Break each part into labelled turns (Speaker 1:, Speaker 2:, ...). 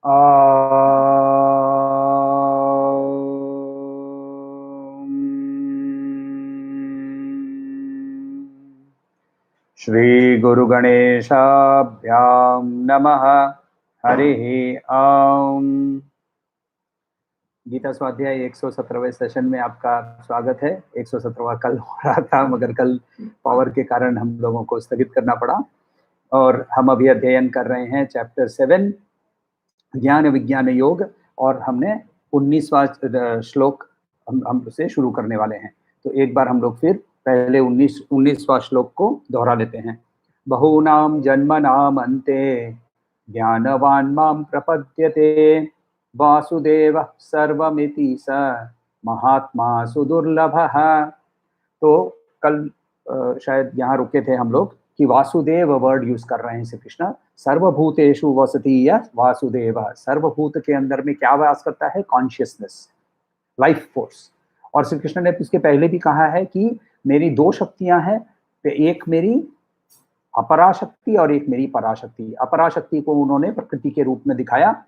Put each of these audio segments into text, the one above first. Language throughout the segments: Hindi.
Speaker 1: श्री गुरु गणेशाभ्याम नमः। हरिः ओम। गीता स्वाध्याय 117वें सेशन में आपका स्वागत है। 117वां कल हो रहा था, मगर कल पावर के कारण हम लोगों को स्थगित करना पड़ा। और हम अभी अध्ययन कर रहे हैं चैप्टर 7 ज्ञान विज्ञान योग, और हमने 19वां श्लोक हम उसे शुरू करने वाले हैं। तो एक बार हम लोग फिर पहले 19वां श्लोक को दोहरा लेते हैं। बहूनां जन्मनां अन्ते ज्ञानवान् मां प्रपद्यते वासुदेवः सर्वमिति स महात्मा सुदुर्लभः। तो कल शायद यहाँ रुके थे हम लोग कि वासुदेव वर्ड यूज कर रहे हैं श्री कृष्ण। सर्वभूतेषु वसति यः वासुदेव। सर्वभूत के अंदर में क्या वास करता है? Consciousness, life force. और श्री कृष्ण ने इसके पहले भी कहा है कि मेरी दो शक्तियां हैं, एक मेरी अपराशक्ति और एक मेरी पराशक्ति। अपराशक्ति को उन्होंने प्रकृति के रूप में दिखाया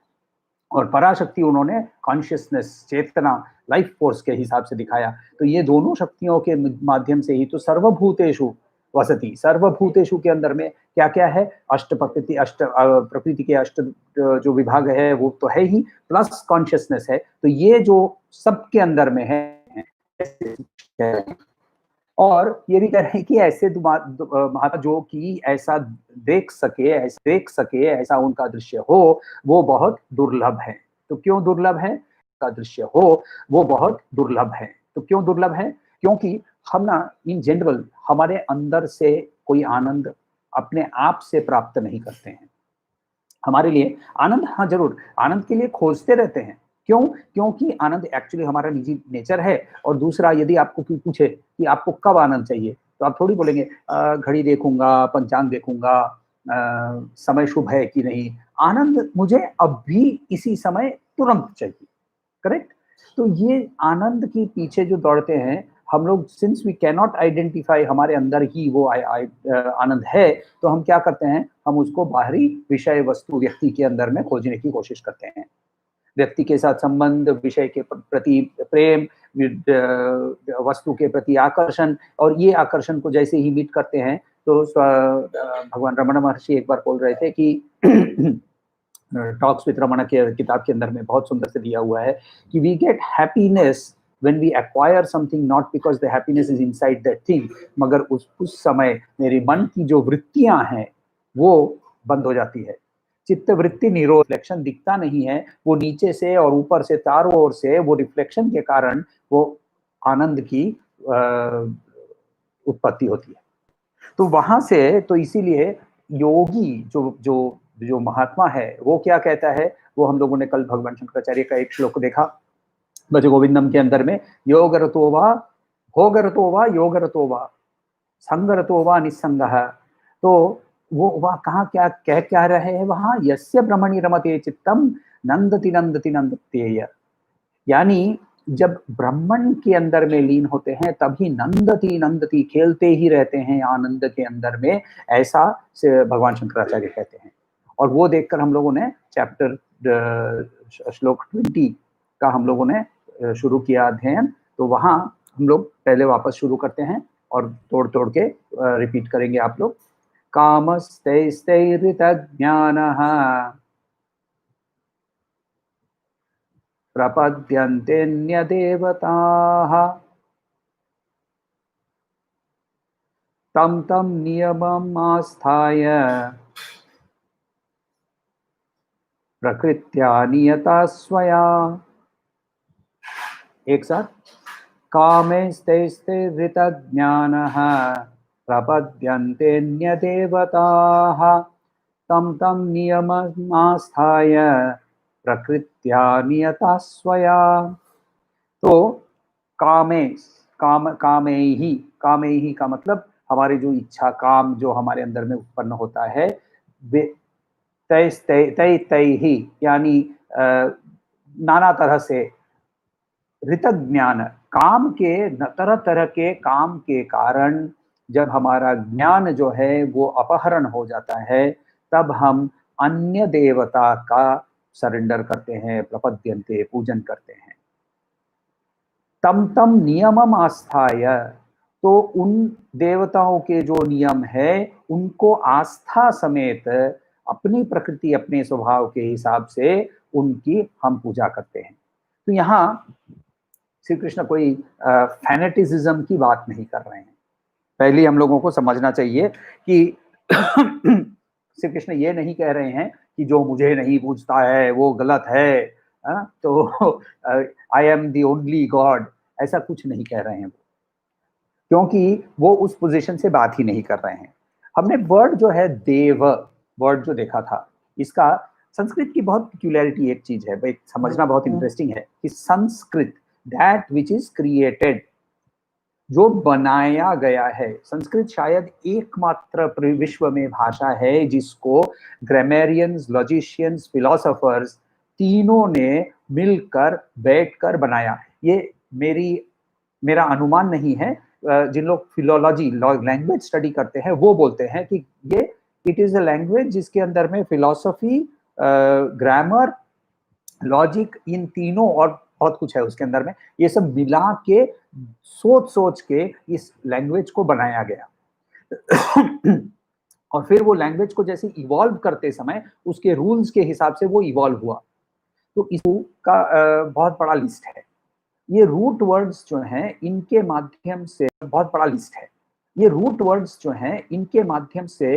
Speaker 1: और पराशक्ति उन्होंने कॉन्शियसनेस, चेतना, लाइफ फोर्स के हिसाब से दिखाया। तो ये दोनों शक्तियों के माध्यम से ही तो सर्वभूतेषु वसति। सर्वभूतेषु के अंदर में क्या क्या है? अष्ट प्रकृति, प्रकृति के अष्ट जो विभाग है वो तो है ही, प्लस कॉन्शियसनेस है। तो ये जो सबके अंदर में है। और ये भी कह रहे हैं कि ऐसे महात्मा जो कि ऐसा देख सके ऐसा उनका दृश्य हो, वो बहुत दुर्लभ है। तो क्यों दुर्लभ है? का दृश्य हो वो बहुत दुर्लभ है। तो क्यों दुर्लभ है? क्योंकि हम ना इन जनरल हमारे अंदर से कोई आनंद अपने आप से प्राप्त नहीं करते हैं। हमारे लिए आनंद, हाँ जरूर, आनंद के लिए खोजते रहते हैं। क्यों? क्योंकि आनंद एक्चुअली हमारा निजी नेचर है। और दूसरा, यदि आपको कोई पूछे कि आपको कब आनंद चाहिए, तो आप थोड़ी बोलेंगे घड़ी देखूंगा, पंचांग देखूंगा, समय शुभ है कि नहीं। आनंद मुझे अभी इसी समय तुरंत चाहिए। करेक्ट? तो ये आनंद के पीछे जो दौड़ते हैं हम लोग, since we can not identify हमारे अंदर ही वो आनंद है, तो हम क्या करते हैं? हम उसको बाहरी विषय वस्तु व्यक्ति के अंदर में खोजने की कोशिश करते हैं। व्यक्ति के साथ संबंध, विषय के प्रति प्रेम, वस्तु के प्रति आकर्षण, और ये आकर्षण को जैसे ही मीट करते हैं तो भगवान रमण महर्षि एक बार बोल रहे थे कि टॉक्स विद रमण के किताब के अंदर में बहुत सुंदर से दिया हुआ है कि we get happiness when we acquire something, not because the happiness is inside that thing, मगर उस समय मेरी मन की जो वृत्तियां हैं वो बंद हो जाती है। चित्त वृत्ति निरोध, रिफ्लेक्शन दिखता नहीं है, वो नीचे से और ऊपर से चारों ओर से वो रिफ्लेक्शन के कारण वो आनंद की उत्पत्ति होती है। तो वहां से, तो इसीलिए योगी जो जो जो महात्मा है वो क्या कहता है, वो हम लोगों ने कल भगवान शंकराचार्य का एक श्लोक देखा भज गोविंदम के अंदर में, योगरतो वा भोगरतो वा योगरतो वा संगरतो वा निस्संगः। तो वो वह कहाँ क्या कह रहे हैं वहां? यस्य ब्रह्मणि रमते चित्तम नंदति नंदति नंदत्येय। यानी जब ब्राह्मण के अंदर में लीन होते हैं तभी नंदती नंदती, खेलते ही रहते हैं आनंद के अंदर में, ऐसा से भगवान शंकराचार्य कहते हैं। और वो देखकर हम लोगों ने चैप्टर श्लोक 20 का हम लोगों ने शुरू किया अध्ययन। तो वहां हम लोग पहले वापस शुरू करते हैं और तोड़ तोड़ के रिपीट करेंगे आप लोग। कामस्तैस्तैर्हृतज्ञानः प्रपद्यन्तेऽन्यदेवताः तं तं नियमम् आस्थाय प्रकृत्या नियता स्वया। एक साथ, कामैस्तैस्तैर्हृतज्ञानः प्रपद्यन्तेऽन्यदेवताः तं तं नियमम् आस्थाय प्रकृत्या नियता स्वया। तो कामे ही का मतलब हमारे जो इच्छा, काम जो हमारे अंदर में उत्पन्न होता है, तय ही, यानी नाना तरह से ऋत ज्ञान, काम के तरह तरह के काम के कारण जब हमारा ज्ञान जो है वो अपहरण हो जाता है, तब हम अन्य देवता का सरेंडर करते हैं, प्रपद्यन्ते, पूजन करते हैं। तम तम नियमम आस्थाय, तो उन देवताओं के जो नियम है उनको आस्था समेत अपनी प्रकृति, अपने स्वभाव के हिसाब से उनकी हम पूजा करते हैं। तो यहाँ श्री कृष्ण कोई फैनेटिज्म की बात नहीं कर रहे हैं। पहले हम लोगों को समझना चाहिए कि श्री कृष्ण ये नहीं कह रहे हैं कि जो मुझे नहीं पूजता है वो गलत है, तो I am the only God, ऐसा कुछ नहीं कह रहे हैं वो, क्योंकि वो उस पोजीशन से बात ही नहीं कर रहे हैं। हमने वर्ड जो है देव वर्ड जो देखा था, इसका संस्कृत की बहुत पिक्यूलैरिटी एक चीज है, भाई समझना बहुत इंटरेस्टिंग है कि Sanskrit that which is created, जो बनाया गया है, संस्कृत शायद एकमात्र विश्व में भाषा है जिसको ग्रामेरियंस, लॉजिशियंस, फिलोसोफर्स तीनों ने मिलकर बैठकर बनाया। ये मेरा अनुमान नहीं है, जिन लोग फिलोलॉजी लैंग्वेज स्टडी करते हैं वो बोलते हैं कि ये इट इज अ लैंग्वेज जिसके अंदर में फिलोसफी, ग्रामर, लॉजिक, इन तीनों और बहुत कुछ है उसके अंदर में, ये सब मिला के सोच सोच के इस लैंग्वेज को बनाया गया। और फिर वो लैंग्वेज को जैसे इवॉल्व करते समय उसके रूल्स के हिसाब से वो इवॉल्व हुआ। तो इसका बहुत बड़ा लिस्ट है। ये रूट वर्ड्स जो हैं इनके माध्यम से बहुत बड़ा लिस्ट है। ये रूट वर्ड्स जो हैं इनके माध्यम से